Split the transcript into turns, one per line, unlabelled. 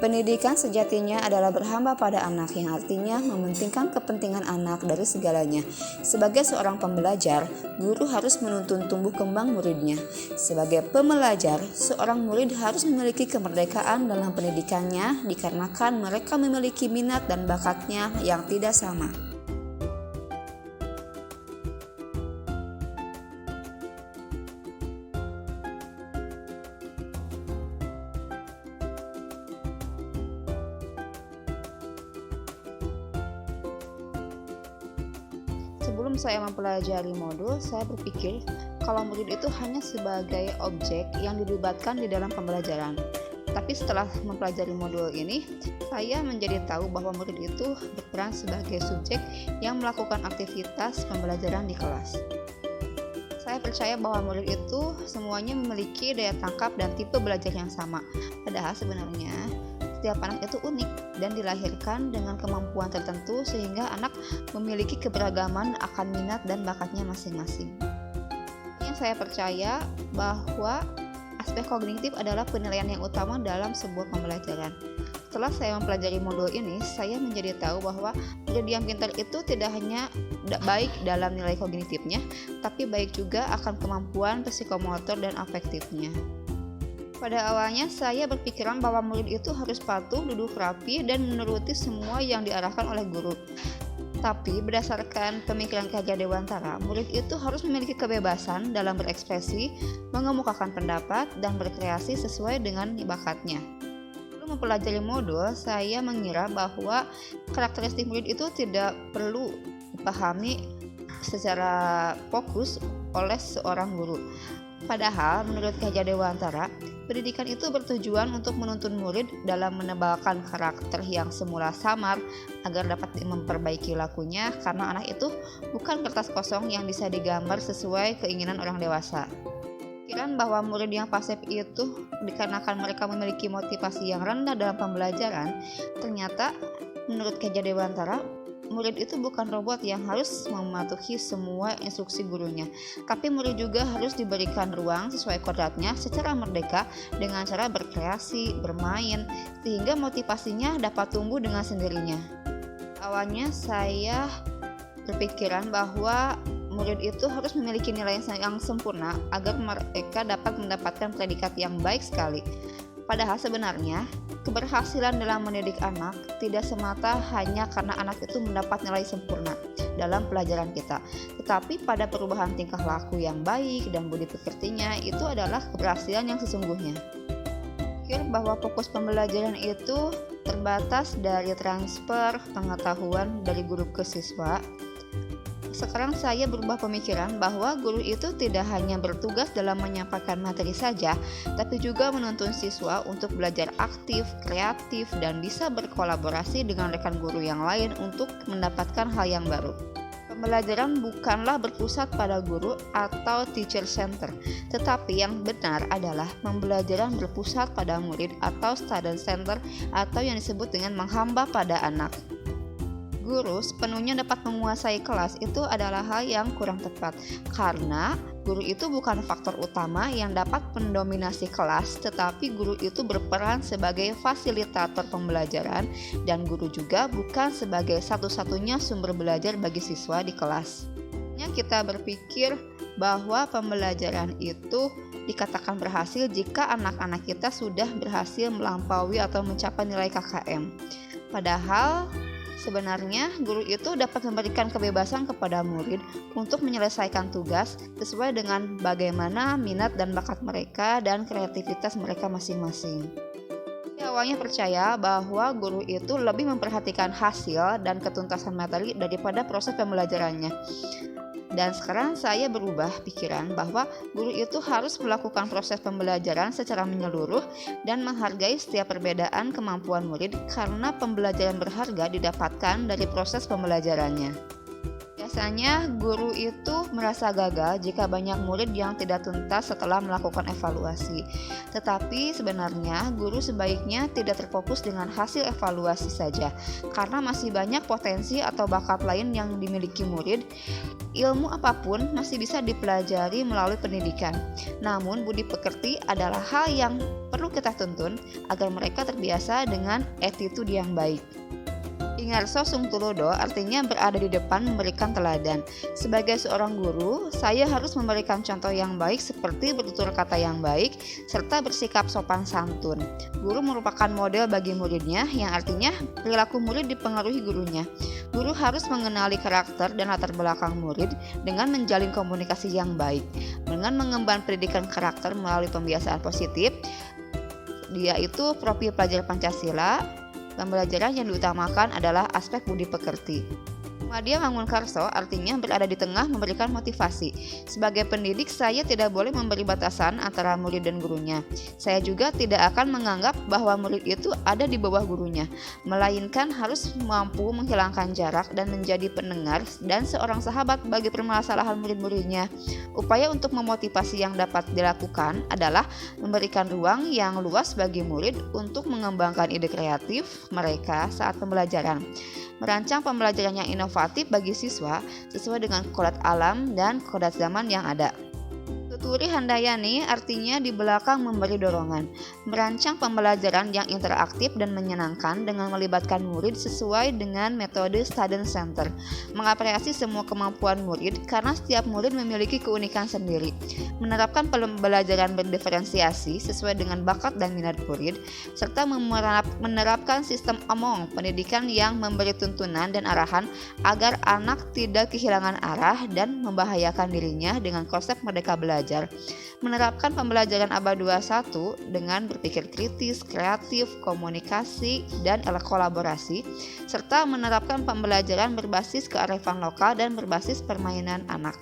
Pendidikan sejatinya adalah berhamba pada anak, yang artinya mementingkan kepentingan anak dari segalanya. Sebagai seorang pembelajar, guru harus menuntun tumbuh kembang muridnya. Sebagai pembelajar, seorang murid harus memiliki kemerdekaan dalam pendidikannya dikarenakan mereka memiliki minat dan bakatnya yang tidak sama. Sebelum saya mempelajari modul, saya berpikir kalau murid itu hanya sebagai objek yang dilibatkan di dalam pembelajaran. Tapi setelah mempelajari modul ini, saya menjadi tahu bahwa murid itu berperan sebagai subjek yang melakukan aktivitas pembelajaran di kelas. Saya percaya bahwa murid itu semuanya memiliki daya tangkap dan tipe belajar yang sama. Padahal sebenarnya setiap anak itu unik dan dilahirkan dengan kemampuan tertentu sehingga anak memiliki keberagaman akan minat dan bakatnya masing-masing. Yang saya percaya bahwa aspek kognitif adalah penilaian yang utama dalam sebuah pembelajaran. Setelah saya mempelajari modul ini, saya menjadi tahu bahwa murid yang pintar itu tidak hanya baik dalam nilai kognitifnya, tapi baik juga akan kemampuan psikomotor dan afektifnya. Pada awalnya saya berpikiran bahwa murid itu harus patuh, duduk rapi, dan menuruti semua yang diarahkan oleh guru. Tapi berdasarkan pemikiran Ki Hajar Dewantara, murid itu harus memiliki kebebasan dalam berekspresi, mengemukakan pendapat, dan berkreasi sesuai dengan bakatnya. Sebelum mempelajari modul, saya mengira bahwa karakteristik murid itu tidak perlu dipahami secara fokus oleh seorang guru. Padahal menurut Ki Hajar Dewantara, pendidikan itu bertujuan untuk menuntun murid dalam menebalkan karakter yang semula samar agar dapat memperbaiki lakunya, karena anak itu bukan kertas kosong yang bisa digambar sesuai keinginan orang dewasa. Pikiran bahwa murid yang pasif itu dikarenakan mereka memiliki motivasi yang rendah dalam pembelajaran, ternyata menurut Ki Hajar Dewantara, murid itu bukan robot yang harus mematuhi semua instruksi gurunya, tapi murid juga harus diberikan ruang sesuai kodratnya secara merdeka dengan cara berkreasi, bermain, sehingga motivasinya dapat tumbuh dengan sendirinya. Awalnya saya berpikiran bahwa murid itu harus memiliki nilai yang sempurna agar mereka dapat mendapatkan predikat yang baik sekali. Padahal sebenarnya keberhasilan dalam mendidik anak tidak semata hanya karena anak itu mendapat nilai sempurna dalam pelajaran kita, tetapi pada perubahan tingkah laku yang baik dan budi pekertinya. Itu adalah keberhasilan yang sesungguhnya. Pikir bahwa fokus pembelajaran itu terbatas dari transfer pengetahuan dari guru ke siswa. Sekarang saya berubah pemikiran bahwa guru itu tidak hanya bertugas dalam menyampaikan materi saja, tapi juga menuntun siswa untuk belajar aktif, kreatif, dan bisa berkolaborasi dengan rekan guru yang lain untuk mendapatkan hal yang baru. Pembelajaran bukanlah berpusat pada guru atau teacher center, tetapi yang benar adalah pembelajaran berpusat pada murid atau student center, atau yang disebut dengan menghamba pada anak. Guru sepenuhnya dapat menguasai kelas itu adalah hal yang kurang tepat, karena guru itu bukan faktor utama yang dapat mendominasi kelas, tetapi guru itu berperan sebagai fasilitator pembelajaran, dan guru juga bukan sebagai satu-satunya sumber belajar bagi siswa di kelas. Kita berpikir bahwa pembelajaran itu dikatakan berhasil jika anak-anak kita sudah berhasil melampaui atau mencapai nilai KKM. Padahal sebenarnya guru itu dapat memberikan kebebasan kepada murid untuk menyelesaikan tugas sesuai dengan bagaimana minat dan bakat mereka dan kreativitas mereka masing-masing. Saya awalnya percaya bahwa guru itu lebih memperhatikan hasil dan ketuntasan materi daripada proses pembelajarannya. Dan sekarang saya berubah pikiran bahwa guru itu harus melakukan proses pembelajaran secara menyeluruh dan menghargai setiap perbedaan kemampuan murid, karena pembelajaran berharga didapatkan dari proses pembelajarannya. Biasanya guru itu merasa gagal jika banyak murid yang tidak tuntas setelah melakukan evaluasi. Tetapi sebenarnya guru sebaiknya tidak terfokus dengan hasil evaluasi saja, karena masih banyak potensi atau bakat lain yang dimiliki murid. Ilmu apapun masih bisa dipelajari melalui pendidikan. Namun budi pekerti adalah hal yang perlu kita tuntun agar mereka terbiasa dengan attitude yang baik. Ingarso sung tulodo artinya berada di depan memberikan teladan. Sebagai seorang guru, saya harus memberikan contoh yang baik seperti bertutur kata yang baik serta bersikap sopan santun. Guru merupakan model bagi muridnya, yang artinya perilaku murid dipengaruhi gurunya. Guru harus mengenali karakter dan latar belakang murid dengan menjalin komunikasi yang baik. Dengan mengemban pendidikan karakter melalui pembiasaan positif, yaitu profil pelajar Pancasila. Pembelajaran yang diutamakan adalah aspek budi pekerti. Madya Mangunkarso artinya berada di tengah memberikan motivasi. Sebagai pendidik, saya tidak boleh memberi batasan antara murid dan gurunya. Saya juga tidak akan menganggap bahwa murid itu ada di bawah gurunya, melainkan harus mampu menghilangkan jarak dan menjadi pendengar dan seorang sahabat bagi permasalahan murid-muridnya. Upaya untuk memotivasi yang dapat dilakukan adalah memberikan ruang yang luas bagi murid untuk mengembangkan ide kreatif mereka saat pembelajaran. Merancang pembelajaran yang inovatif bagi siswa sesuai dengan kodrat alam dan kodrat zaman yang ada. Tuturi Handayani artinya di belakang memberi dorongan, merancang pembelajaran yang interaktif dan menyenangkan dengan melibatkan murid sesuai dengan metode student center, mengapresiasi semua kemampuan murid karena setiap murid memiliki keunikan sendiri, menerapkan pembelajaran berdiferensiasi sesuai dengan bakat dan minat murid, serta menerapkan sistem omong pendidikan yang memberi tuntunan dan arahan agar anak tidak kehilangan arah dan membahayakan dirinya dengan konsep merdeka belajar. Menerapkan pembelajaran abad 21 dengan berpikir kritis, kreatif, komunikasi, dan kolaborasi, serta menerapkan pembelajaran berbasis kearifan lokal dan berbasis permainan anak.